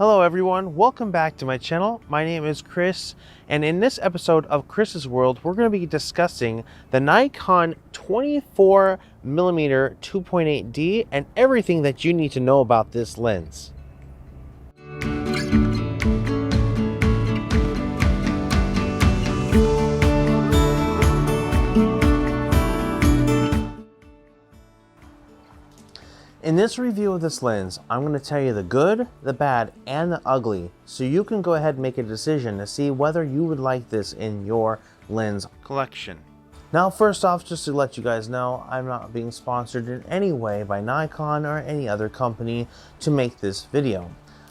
Hello everyone, welcome back to my channel. My name is Chris, and in this episode of Chris's World, we're going to be discussing the Nikon 24mm 2.8D and everything that you need to know about this lens. In this review of this lens, I'm going to tell you the good, the bad, and the ugly, so you can go ahead and make a decision to see whether you would like this in your lens collection. Now, first off, just to let you guys know, I'm not being sponsored in any way by Nikon or any other company to make this video.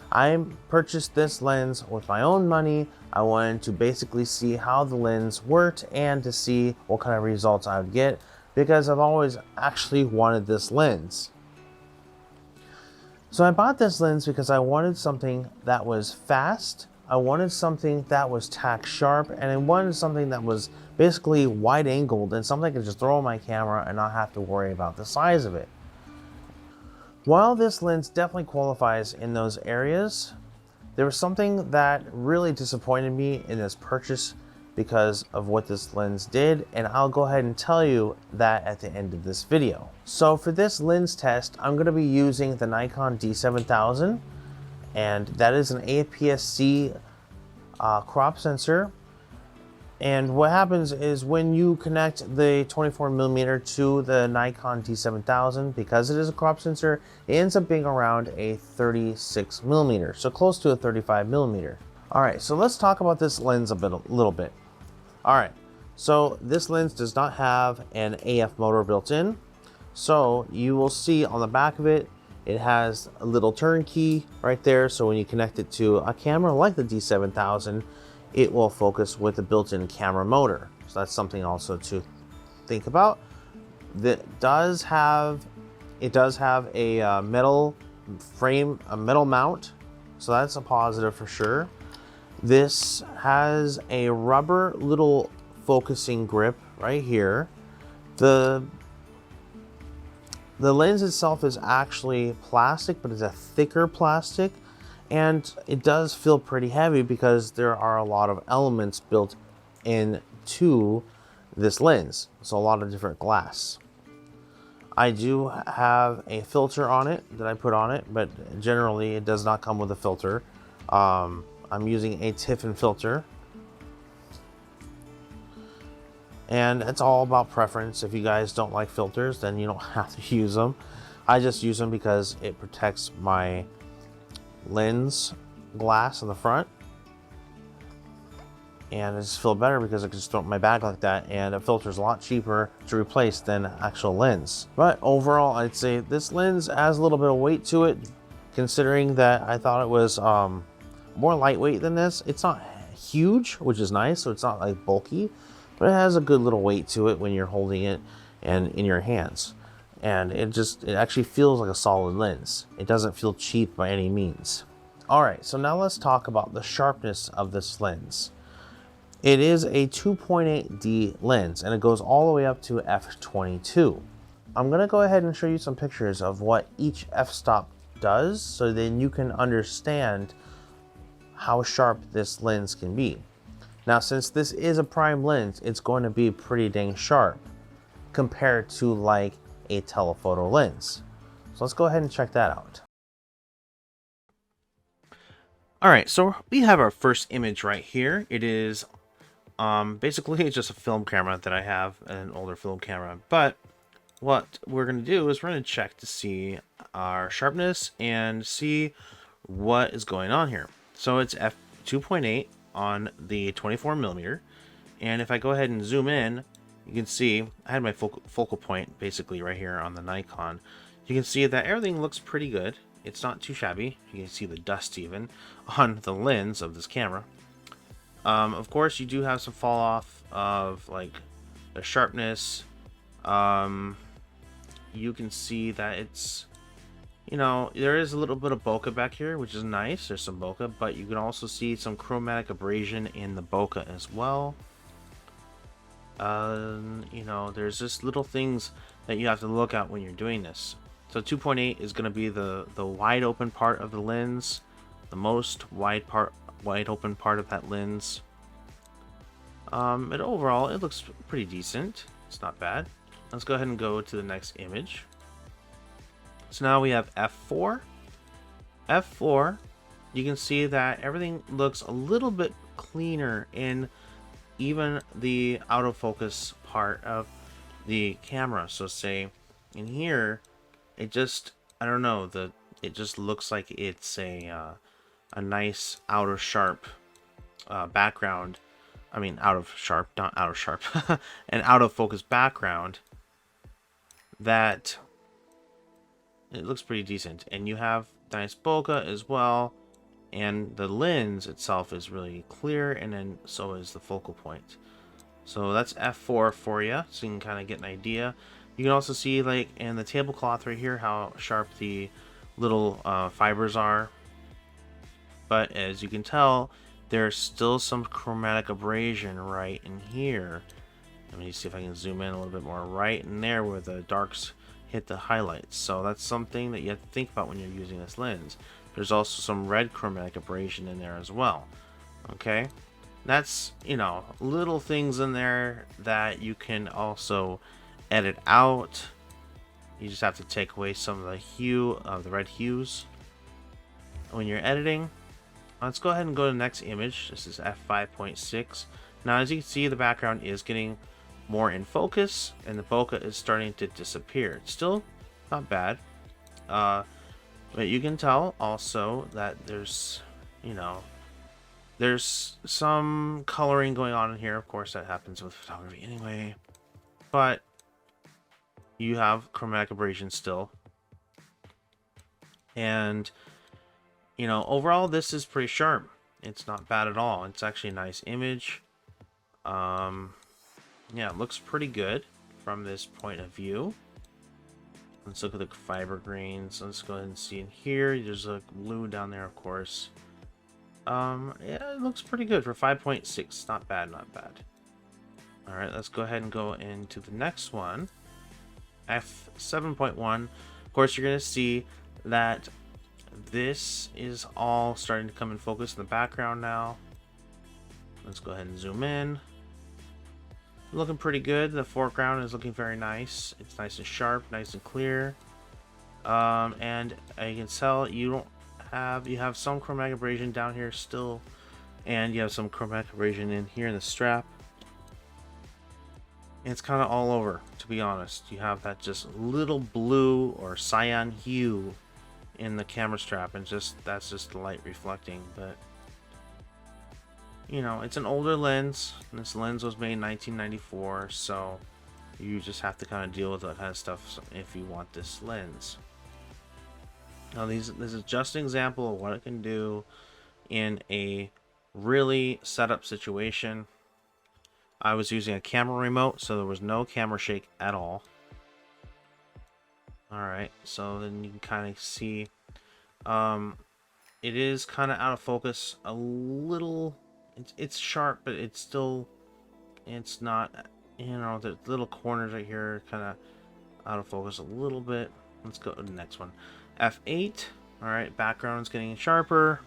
I purchased this lens with my own money. I wanted to basically see how the lens worked and to see what kind of results I would get, because I've always actually wanted this lens. So I bought this lens because I wanted something that was fast, I wanted something that was tack sharp, and I wanted something that was basically wide angled and something I could just throw on my camera and not have to worry about the size of it. While this lens definitely qualifies in those areas, there was something that really disappointed me in this purchase because of what this lens did, and I'll go ahead and tell you that at the end of this video. So for this lens test, I'm going to be using the Nikon D7000, and that is an APS-C crop sensor. And what happens is when you connect the 24mm to the Nikon D7000, because it is a crop sensor, it ends up being around a 36mm, so close to a 35mm. Alright, so let's talk about this lens a little bit. Alright, so this lens does not have an AF motor built in. So you will see on the back of it, it has a little turn key right there. So when you connect it to a camera like the D7000, it will focus with a built-in camera motor. So that's something also to think about. It does have a metal frame, a metal mount. So that's a positive for sure. This has a rubber little focusing grip right here. The lens itself is actually plastic, but it's a thicker plastic, and it does feel pretty heavy because there are a lot of elements built into this lens. So a lot of different glass. I do have a filter on it that I put on it, but generally it does not come with a filter. I'm using a Tiffin filter, and it's all about preference. If you guys don't like filters, then you don't have to use them. I just use them because it protects my lens glass in the front, and I just feel better because I can just throw it in my bag like that, and a filter is a lot cheaper to replace than actual lens. But overall, I'd say this lens has a little bit of weight to it, considering that I thought it was more lightweight than this. It's not huge, which is nice, so it's not like bulky, but it has a good little weight to it when you're holding it and in your hands, and it actually feels like a solid lens. It doesn't feel cheap by any means. All right, so now let's talk about the sharpness of this lens. It is a 2.8D lens, and it goes all the way up to f/22. I'm going to go ahead and show you some pictures of what each f-stop does, so then you can understand how sharp this lens can be. Now, since this is a prime lens, it's going to be pretty dang sharp compared to like a telephoto lens. So let's go ahead and check that out. All right, so we have our first image right here. It is basically it's just a film camera that I have, an older film camera. But what we're going to do is we're going to check to see our sharpness and see what is going on here. So it's f2.8 on the 24mm, and if I go ahead and zoom in, you can see I had my focal point basically right here on the Nikon. You can see that everything looks pretty good. It's not too shabby. You can see the dust even on the lens of this camera. Of course, you do have some fall off of like the sharpness. You can see that it's, you know, there is a little bit of bokeh back here, which is nice. There's some bokeh, but you can also see some chromatic abrasion in the bokeh as well. You know, there's just little things that you have to look at when you're doing this. So 2.8 is going to be the wide open part of the lens. the most wide open part of that lens. And overall, it looks pretty decent. It's not bad. Let's go ahead and go to the next image. So now we have f4. f4, you can see that everything looks a little bit cleaner in even the out of focus part of the camera. So say in here, it just, I don't know, it just looks like it's a nice out of sharp background. I mean, out of sharp, not out of sharp, an out of focus background that it looks pretty decent. And you have nice bokeh as well, and the lens itself is really clear, and then so is the focal point. So that's f4 for you, so you can kind of get an idea. You can also see, like in the tablecloth right here, how sharp the little fibers are. But as you can tell, there's still some chromatic abrasion right in here. Let me see if I can zoom in a little bit more. Right in there where the darks hit the highlights. So that's something that you have to think about when you're using this lens. There's also some red chromatic abrasion in there as well. Okay, that's, you know, little things in there that you can also edit out. You just have to take away some of the hue of the red hues when you're editing. Let's go ahead and go to the next image. This is f5.6. Now, as you can see, the background is getting more in focus, and the bokeh is starting to disappear. It's still not bad, but you can tell also that there's, you know, there's some coloring going on in here. Of course, that happens with photography anyway, but you have chromatic abrasion still. And, you know, overall, this is pretty sharp. It's not bad at all. It's actually a nice image. Yeah, it looks pretty good from this point of view. Let's look at the fiber grains. Let's go ahead and see in here. There's a blue down there, of course. Yeah, it looks pretty good for 5.6. Not bad, not bad. All right, let's go ahead and go into the next one. f7.1. Of course, you're going to see that this is all starting to come in focus in the background now. Let's go ahead and zoom in. Looking pretty good. The foreground is looking very nice. It's nice and sharp, nice and clear. And you can tell you have some chromatic abrasion down here still, and you have some chromatic abrasion in here in the strap. And it's kind of all over, to be honest. You have that just little blue or cyan hue in the camera strap, and that's just the light reflecting. But you know, it's an older lens. This lens was made in 1994, so you just have to kind of deal with that kind of stuff if you want this lens. Now, this is just an example of what it can do in a really setup situation. I was using a camera remote, so there was no camera shake at all. Alright, so then you can kind of see it is kind of out of focus a little. It's sharp, but it's not, you know, the little corners right here are kind of out of focus a little bit. Let's go to the next one. F8. Alright, background's getting sharper.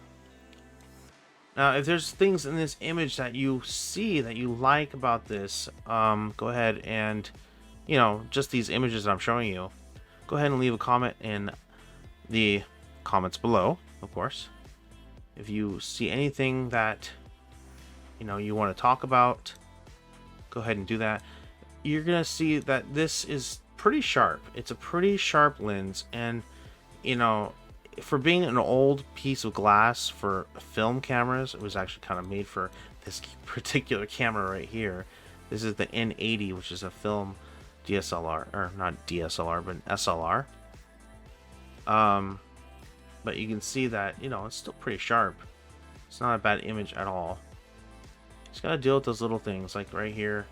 Now, if there's things in this image that you see that you like about this, go ahead and, you know, just these images that I'm showing you, go ahead and leave a comment in the comments below, of course. If you see anything that, you know, you want to talk about, go ahead and do that. You're gonna see that this is pretty sharp. It's a pretty sharp lens, and you know, for being an old piece of glass for film cameras, it was actually kind of made for this particular camera right here. This is the N80, which is a film DSLR, or not DSLR, but SLR. But you can see that, you know, it's still pretty sharp. It's not a bad image at all. Just gotta deal with those little things, like right here.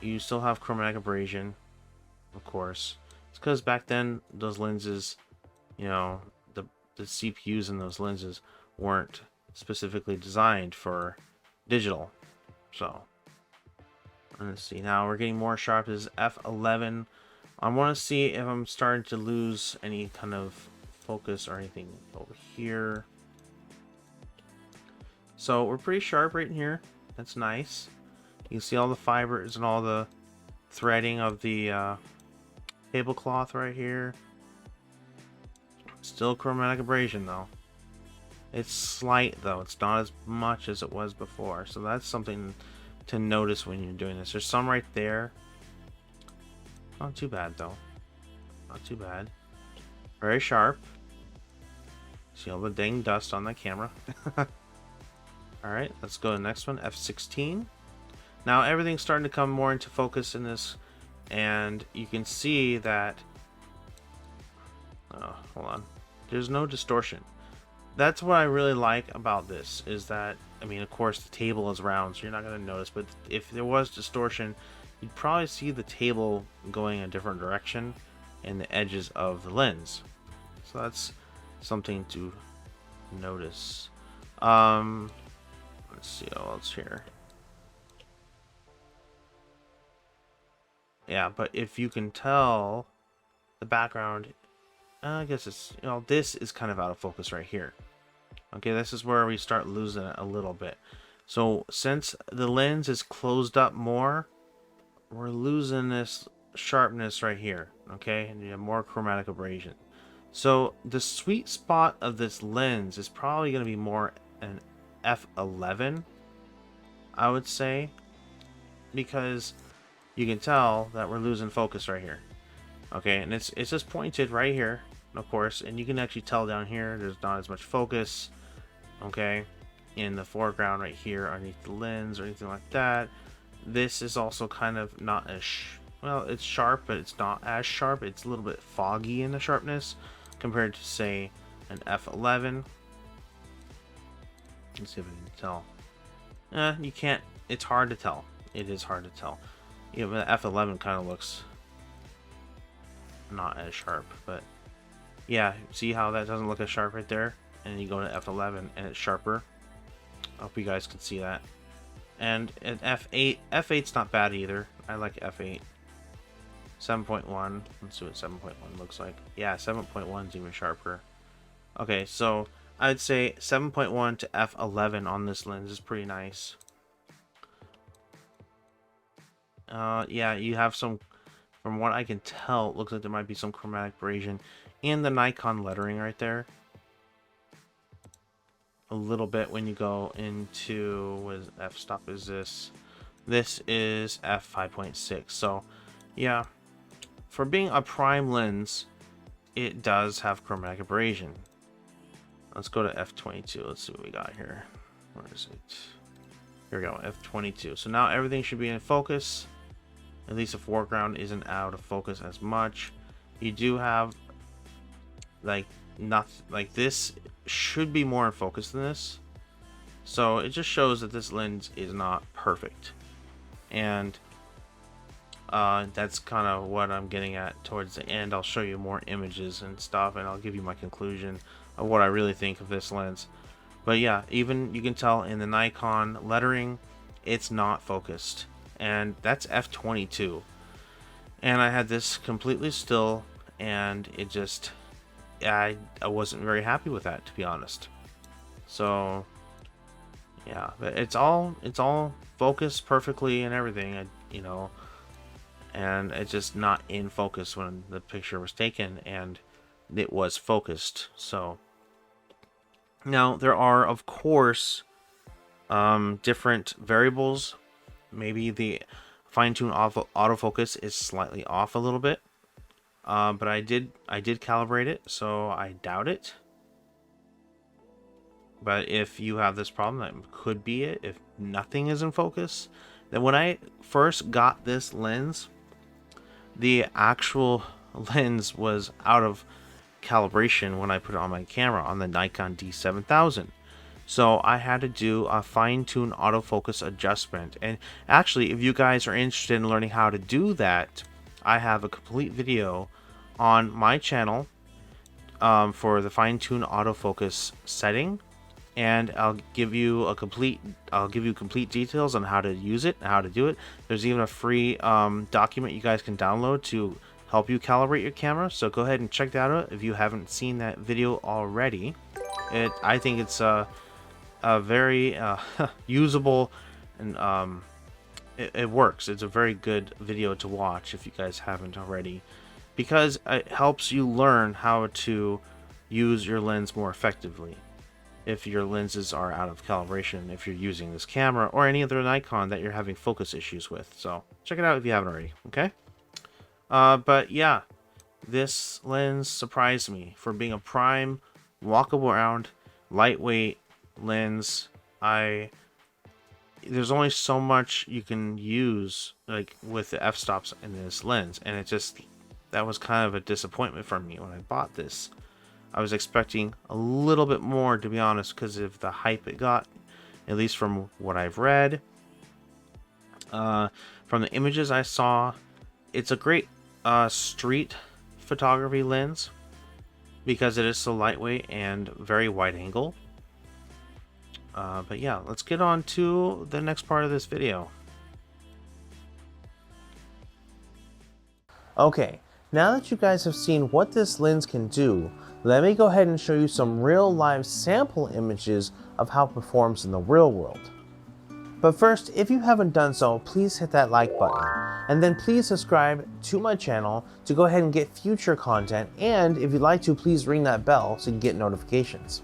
You still have chromatic abrasion, of course. It's because back then those lenses, you know, the CPUs in those lenses weren't specifically designed for digital. So let's see. Now we're getting more sharp. This is f11. I want to see if I'm starting to lose any kind of focus or anything over here. So we're pretty sharp right in here. That's nice. You can see all the fibers and all the threading of the tablecloth right here. Still chromatic abrasion though. It's slight though. It's not as much as it was before. So that's something to notice when you're doing this. There's some right there. Not too bad though. Not too bad. Very sharp. See all the dang dust on that camera. Alright, let's go to the next one, F16. Now everything's starting to come more into focus in this, and you can see that hold on. There's no distortion. That's what I really like about this, is that, I mean, of course the table is round, so you're not going to notice, but if there was distortion, you'd probably see the table going a different direction and the edges of the lens. So that's something to notice. Let's see what else here. Yeah, but if you can tell the background, I guess it's, you know, this is kind of out of focus right here. Okay, this is where we start losing it a little bit. So since the lens is closed up more, we're losing this sharpness right here. Okay, and you have more chromatic abrasion. So the sweet spot of this lens is probably going to be more an f11, I would say, because you can tell that we're losing focus right here. Okay, and it's just pointed right here, of course, and you can actually tell down here there's not as much focus, okay, in the foreground right here underneath the lens or anything like that. This is also kind of not as well, it's sharp, but it's not as sharp. It's a little bit foggy in the sharpness compared to, say, an f11. Let's see if we can tell. You can't, it's hard to tell. It is hard to tell. Yeah, but f11 kind of looks not as sharp, but yeah, see how that doesn't look as sharp right there, and you go to f11 and it's sharper. I hope you guys can see that. And at f8's not bad either. I like f8. 7.1, let's see what 7.1 looks like. Yeah, 7.1 is even sharper. Okay, so I'd say 7.1 to f11 on this lens is pretty nice. Yeah, you have some, from what I can tell, it looks like there might be some chromatic abrasion in the Nikon lettering right there. A little bit when you go into, what is f-stop is this? This is f5.6. So yeah, for being a prime lens, it does have chromatic abrasion. Let's go to f22. Let's see what we got here. Where is it? Here we go, f22. So now everything should be in focus. At least the foreground isn't out of focus as much. You do have like this should be more in focus than this. So it just shows that this lens is not perfect. And that's kind of what I'm getting at towards the end. I'll show you more images and stuff, and I'll give you my conclusion of what I really think of this lens. But yeah, even you can tell in the Nikon lettering, it's not focused. And that's f22. And I had this completely still, and it just, I wasn't very happy with that, to be honest. So yeah, but it's all focused perfectly and everything, you know, and it's just not in focus when the picture was taken, and it was focused. So now there are, of course, different variables. Maybe the fine-tune autofocus is slightly off a little bit, but I did calibrate it, so I doubt it. But if you have this problem, that could be it. If nothing is in focus, then when I first got this lens, the actual lens was out of calibration when I put it on my camera on the Nikon D7000. So I had to do a fine-tune autofocus adjustment. And actually, if you guys are interested in learning how to do that, I have a complete video on my channel for the fine-tune autofocus setting, and I'll give you complete details on how to use it and how to do it. There's even a free document you guys can download to help you calibrate your camera. So go ahead and check that out if you haven't seen that video already. I think it's a very usable, and it works. It's a very good video to watch if you guys haven't already, because it helps you learn how to use your lens more effectively if your lenses are out of calibration, if you're using this camera or any other Nikon that you're having focus issues with. So check it out if you haven't already. Okay, but yeah, this lens surprised me for being a prime, walkable around, lightweight lens. There's only so much you can use, like with the f-stops in this lens, and that was kind of a disappointment for me when I bought this. I was expecting a little bit more, to be honest, because of the hype it got, at least from what I've read. From the images I saw, it's a great street photography lens because it is so lightweight and very wide angle. But yeah, let's get on to the next part of this video. Okay, now that you guys have seen what this lens can do, let me go ahead and show you some real live sample images of how it performs in the real world. But first, if you haven't done so, please hit that like button, and then please subscribe to my channel to go ahead and get future content, and if you'd like to, please ring that bell so you can get notifications.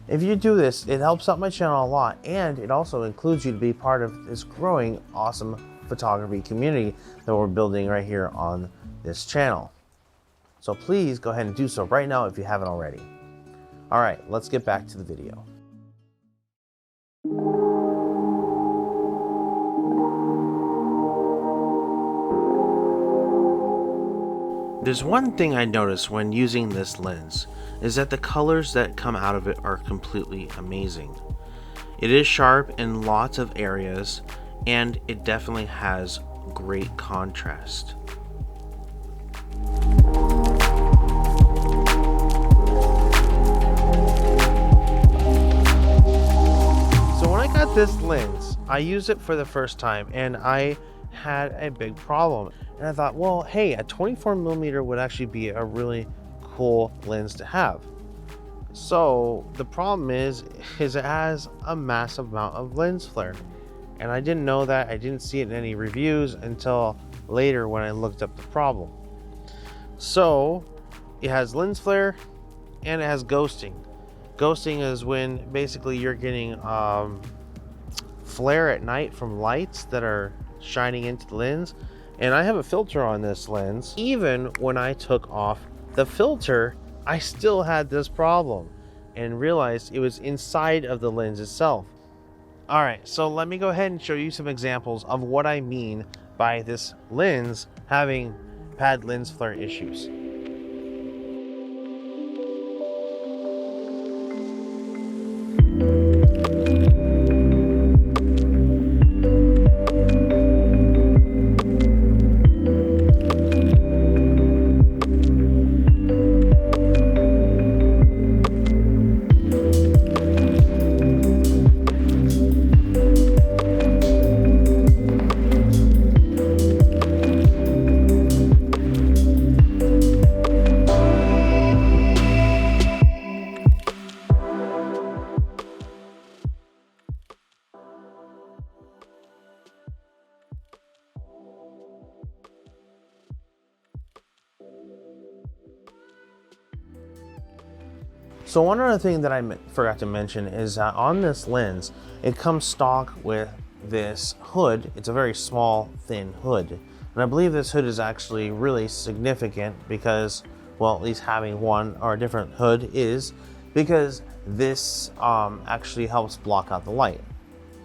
If you do this, it helps out my channel a lot, and it also includes you to be part of this growing awesome photography community that we're building right here on this channel. So please go ahead and do so right now if you haven't already. Alright, let's get back to the video. There's one thing I noticed when using this lens, is that the colors that come out of it are completely amazing. It is sharp in lots of areas, and it definitely has great contrast. So when I got this lens, I used it for the first time and I had a big problem. And I thought, well, hey, a 24mm would actually be a really cool lens to have. So the problem is it has a massive amount of lens flare. And I didn't know that. I didn't see it in any reviews until later when I looked up the problem. So it has lens flare and it has ghosting. Ghosting is when basically you're getting flare at night from lights that are shining into the lens. And I have a filter on this lens. Even when I took off the filter, I still had this problem and realized it was inside of the lens itself. Alright, so let me go ahead and show you some examples of what I mean by this lens having had lens flare issues. So one other thing that I forgot to mention is that on this lens, it comes stock with this hood. It's a very small, thin hood. And I believe this hood is actually really significant because, well, at least having one or a different hood is, because this actually helps block out the light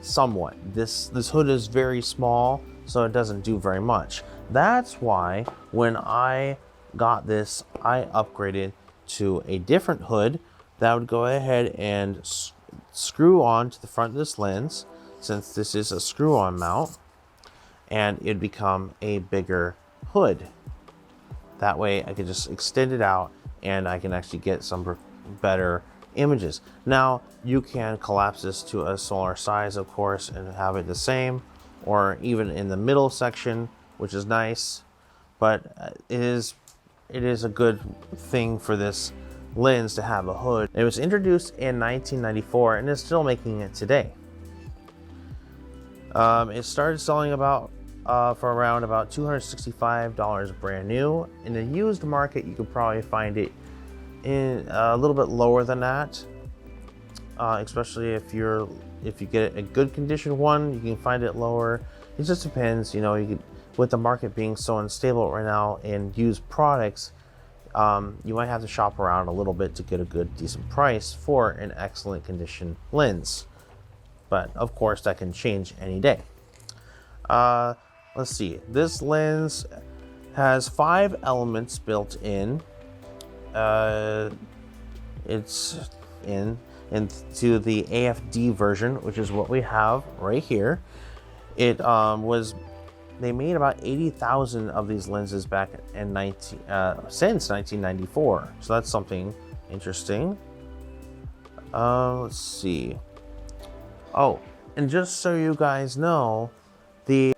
somewhat. This hood is very small, so it doesn't do very much. That's why when I got this, I upgraded to a different hood that would go ahead and screw on to the front of this lens, since this is a screw-on mount, and it'd become a bigger hood. That way I could just extend it out and I can actually get some better images. Now you can collapse this to a smaller size, of course, and have it the same, or even in the middle section, which is nice, but it is a good thing for this lens to have a hood. It was introduced in 1994 and is still making it today. It started selling for around about $265 brand new. In the used market, you could probably find it in a little bit lower than that, especially if you get a good condition one, you can find it lower. It just depends, you know. With the market being so unstable right now in used products, you might have to shop around a little bit to get a good, decent price for an excellent condition lens. But of course, that can change any day. Let's see. This lens has 5 elements built in. It's into the AFD version, which is what we have right here. They made about 80,000 of these lenses back in since 1994. So that's something interesting. Let's see. Oh, and just so you guys know, the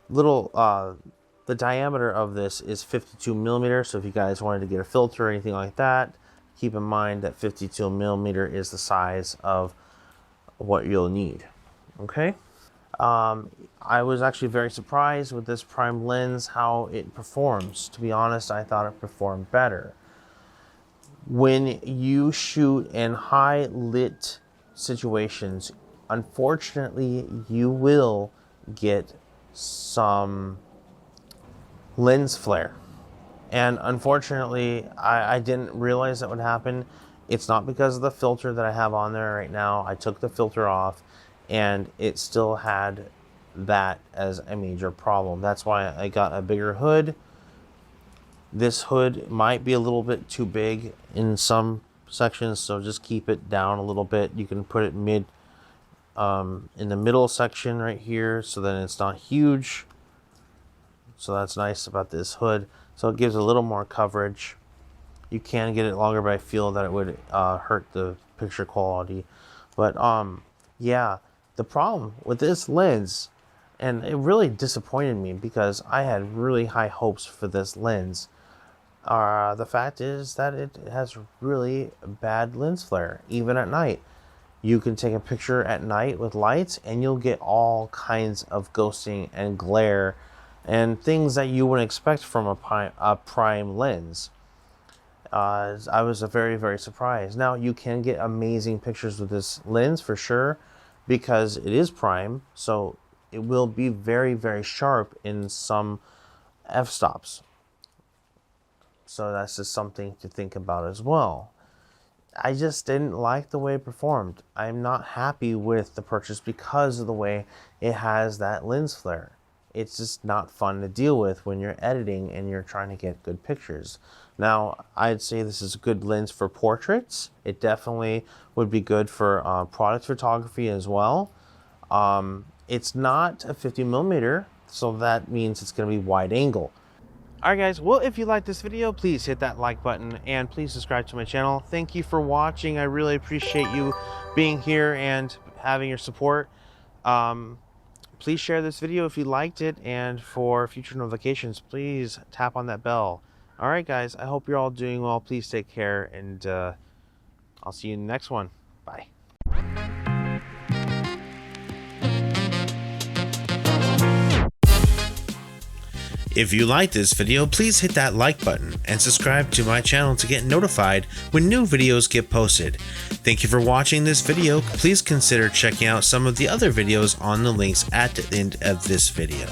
diameter of this is 52 millimeters. So if you guys wanted to get a filter or anything like that, keep in mind that 52 millimeter is the size of what you'll need. Okay. I was actually very surprised with this prime lens how it performs. To be honest, I thought it performed better. When you shoot in high lit situations, unfortunately, you will get some lens flare. And unfortunately, I didn't realize that would happen. It's not because of the filter that I have on there right now. I took the filter off and it still had that as a major problem. That's why I got a bigger hood. This hood might be a little bit too big in some sections, so just keep it down a little bit. You can put it in the middle section right here, so then it's not huge. So that's nice about this hood. So it gives a little more coverage. You can get it longer, but I feel that it would hurt the picture quality. But yeah, the problem with this lens, and it really disappointed me because I had really high hopes for this lens. The fact is that it has really bad lens flare, even at night. You can take a picture at night with lights and you'll get all kinds of ghosting and glare and things that you wouldn't expect from a prime lens. I was very, very surprised. Now, you can get amazing pictures with this lens for sure because it is prime, so it will be very, very sharp in some f-stops. So that's just something to think about as well. I just didn't like the way it performed. I'm not happy with the purchase because of the way it has that lens flare. It's just not fun to deal with when you're editing and you're trying to get good pictures. Now, I'd say this is a good lens for portraits. It definitely would be good for product photography as well. It's not a 50 millimeter, so that means it's going to be wide angle. Alright guys, well, if you liked this video, please hit that like button and please subscribe to my channel. Thank you for watching. I really appreciate you being here and having your support. Please share this video if you liked it, and for future notifications, please tap on that bell. Alright guys, I hope you're all doing well. Please take care, and I'll see you in the next one. Bye. If you like this video, please hit that like button and subscribe to my channel to get notified when new videos get posted. Thank you for watching this video. Please consider checking out some of the other videos on the links at the end of this video.